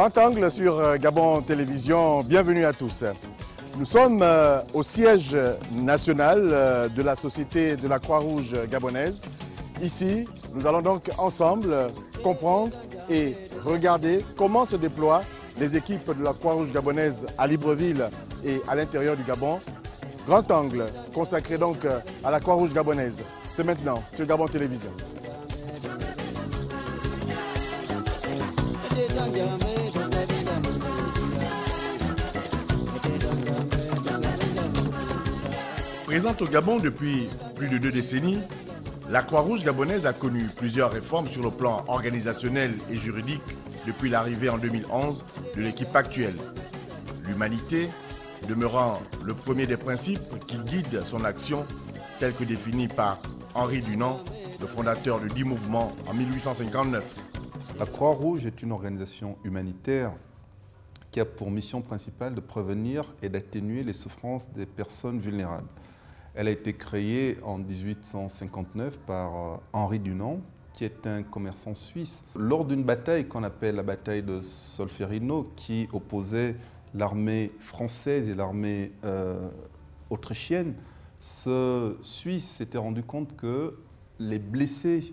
Grand angle sur Gabon Télévision, bienvenue à tous. Nous sommes au siège national de la Société de la Croix-Rouge gabonaise. Ici, nous allons donc ensemble comprendre et regarder comment se déploient les équipes de la Croix-Rouge gabonaise à Libreville et à l'intérieur du Gabon. Grand angle consacré donc à la Croix-Rouge gabonaise. C'est maintenant sur Gabon Télévision. Présente au Gabon depuis plus de 2 décennies, la Croix-Rouge gabonaise a connu plusieurs réformes sur le plan organisationnel et juridique depuis l'arrivée en 2011 de l'équipe actuelle. L'humanité demeurant le premier des principes qui guident son action, tel que défini par Henri Dunant, le fondateur du dit mouvement en 1859. La Croix-Rouge est une organisation humanitaire qui a pour mission principale de prévenir et d'atténuer les souffrances des personnes vulnérables. Elle a été créée en 1859 par Henri Dunant, qui est un commerçant suisse. Lors d'une bataille qu'on appelle la bataille de Solferino, qui opposait l'armée française et l'armée autrichienne, ce Suisse s'était rendu compte que les blessés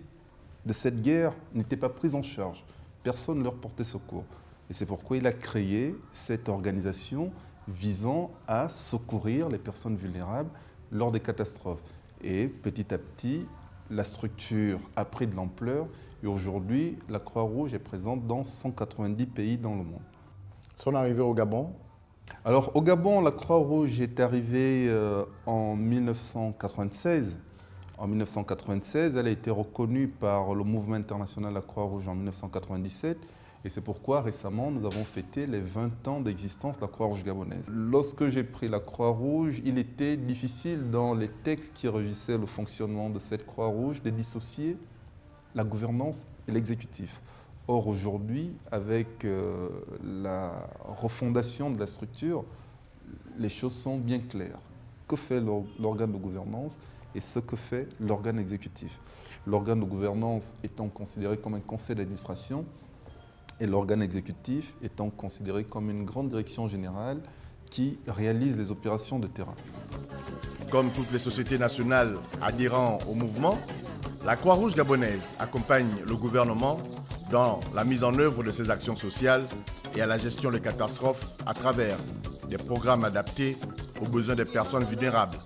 de cette guerre n'étaient pas pris en charge. Personne ne leur portait secours. Et c'est pourquoi il a créé cette organisation visant à secourir les personnes vulnérables lors des catastrophes. Et petit à petit, la structure a pris de l'ampleur et aujourd'hui, la Croix-Rouge est présente dans 190 pays dans le monde. Son arrivée au Gabon? Alors au Gabon, la Croix-Rouge est arrivée en 1996. En 1996, elle a été reconnue par le mouvement international de la Croix-Rouge en 1997. Et c'est pourquoi récemment, nous avons fêté les 20 ans d'existence de la Croix-Rouge gabonaise. Lorsque j'ai pris la Croix-Rouge, il était difficile dans les textes qui régissaient le fonctionnement de cette Croix-Rouge de dissocier la gouvernance et l'exécutif. Or aujourd'hui, avec la refondation de la structure, les choses sont bien claires. Que fait l'organe de gouvernance et ce que fait l'organe exécutif? L'organe de gouvernance étant considéré comme un conseil d'administration, et l'organe exécutif étant considéré comme une grande direction générale qui réalise les opérations de terrain. Comme toutes les sociétés nationales adhérant au mouvement, la Croix-Rouge gabonaise accompagne le gouvernement dans la mise en œuvre de ses actions sociales et à la gestion des catastrophes à travers des programmes adaptés aux besoins des personnes vulnérables.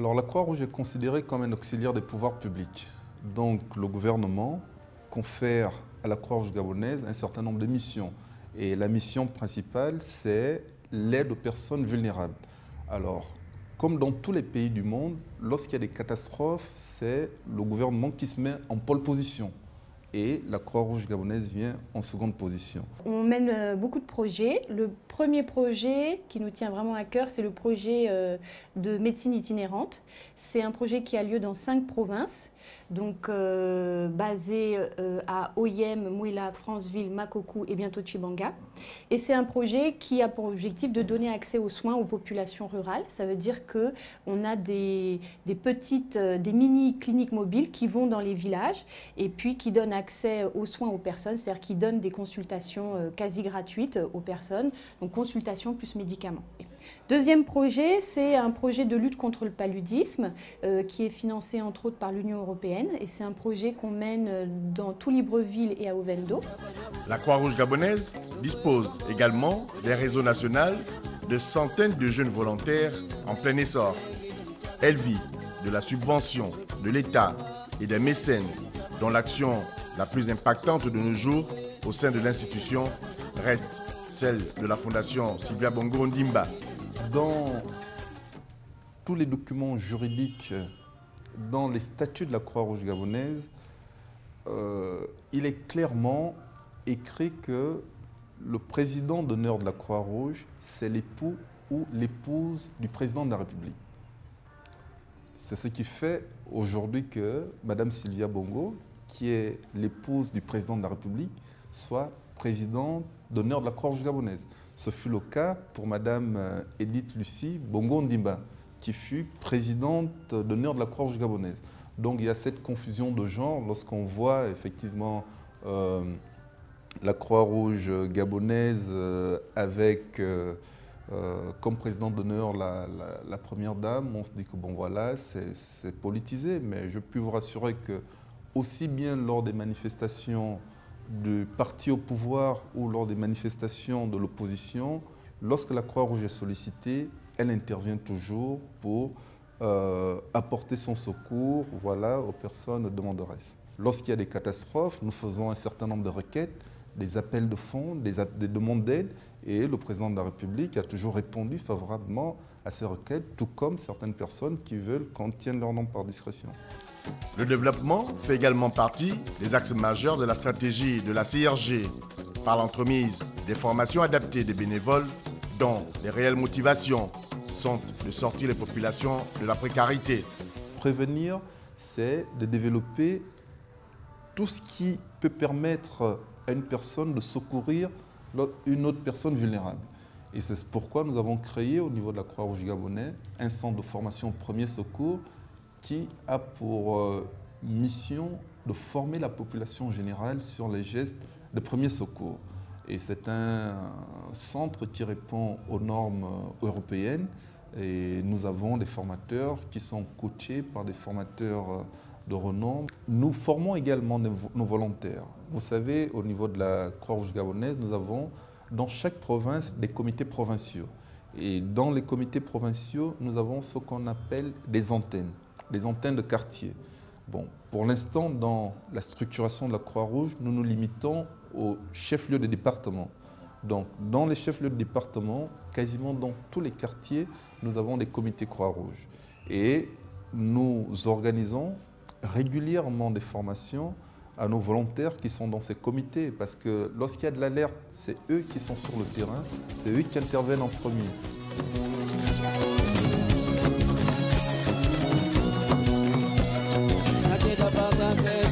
Alors la Croix-Rouge est considérée comme un auxiliaire des pouvoirs publics. Donc le gouvernement confère à la Croix-Rouge gabonaise un certain nombre de missions. Et la mission principale, c'est l'aide aux personnes vulnérables. Alors, comme dans tous les pays du monde, lorsqu'il y a des catastrophes, c'est le gouvernement qui se met en pole position. Et la Croix-Rouge gabonaise vient en seconde position. On mène beaucoup de projets. Le premier projet qui nous tient vraiment à cœur, c'est le projet de médecine itinérante. C'est un projet qui a lieu dans 5 provinces, donc basé à Oyem, Mouila, Franceville, Makokou et bientôt Tchibanga. Et c'est un projet qui a pour objectif de donner accès aux soins aux populations rurales. Ça veut dire qu'on a des mini-cliniques mobiles qui vont dans les villages et puis qui donnent accès aux soins aux personnes, c'est-à-dire qui donnent des consultations quasi gratuites aux personnes, donc consultation plus médicaments. Deuxième projet, c'est un projet de lutte contre le paludisme qui est financé entre autres par l'Union européenne et c'est un projet qu'on mène dans tout Libreville et à Ovendo. La Croix-Rouge gabonaise dispose également d'un réseau national de centaines de jeunes volontaires en plein essor. Elle vit de la subvention de l'État et des mécènes dont l'action la plus impactante de nos jours au sein de l'institution reste celle de la Fondation Sylvia Bongo Ondimba. Dans tous les documents juridiques, dans les statuts de la Croix-Rouge gabonaise, il est clairement écrit que le président d'honneur de la Croix-Rouge, c'est l'époux ou l'épouse du président de la République. C'est ce qui fait aujourd'hui que Mme Sylvia Bongo, qui est l'épouse du président de la République, soit présidente d'honneur de la Croix-Rouge gabonaise. Ce fut le cas pour Mme Edith Lucie Bongo Ondimba, qui fut présidente d'honneur de la Croix-Rouge gabonaise. Donc il y a cette confusion de genre lorsqu'on voit effectivement la Croix-Rouge gabonaise avec comme président d'honneur la première dame, on se dit que bon voilà, c'est politisé, mais je peux vous rassurer que aussi bien lors des manifestations du parti au pouvoir ou lors des manifestations de l'opposition, lorsque la Croix-Rouge est sollicitée, elle intervient toujours pour apporter son secours, voilà, aux personnes demanderesses. Lorsqu'il y a des catastrophes, nous faisons un certain nombre de requêtes, des appels de fonds, des demandes d'aide, et le président de la République a toujours répondu favorablement à ces requêtes, tout comme certaines personnes qui veulent qu'on tienne leur nom par discrétion. Le développement fait également partie des axes majeurs de la stratégie de la CIRG, par l'entremise des formations adaptées des bénévoles, dont les réelles motivations sont de sortir les populations de la précarité. Prévenir, c'est de développer tout ce qui peut permettre à une personne de secourir une autre personne vulnérable. Et c'est pourquoi nous avons créé au niveau de la Croix-Rouge gabonaise un centre de formation premier secours qui a pour mission de former la population générale sur les gestes de premier secours. Et c'est un centre qui répond aux normes européennes et nous avons des formateurs qui sont coachés par des formateurs de renom. Nous formons également nos volontaires. Vous savez, au niveau de la Croix-Rouge gabonaise, nous avons dans chaque province des comités provinciaux. Et dans les comités provinciaux, nous avons ce qu'on appelle des antennes de quartier. Bon, pour l'instant, dans la structuration de la Croix-Rouge, nous nous limitons aux chefs-lieux de département. Donc, dans les chefs-lieux de département, quasiment dans tous les quartiers, nous avons des comités Croix-Rouge. Et nous organisons régulièrement des formations à nos volontaires qui sont dans ces comités, parce que lorsqu'il y a de l'alerte, c'est eux qui sont sur le terrain, c'est eux qui interviennent en premier. Bye.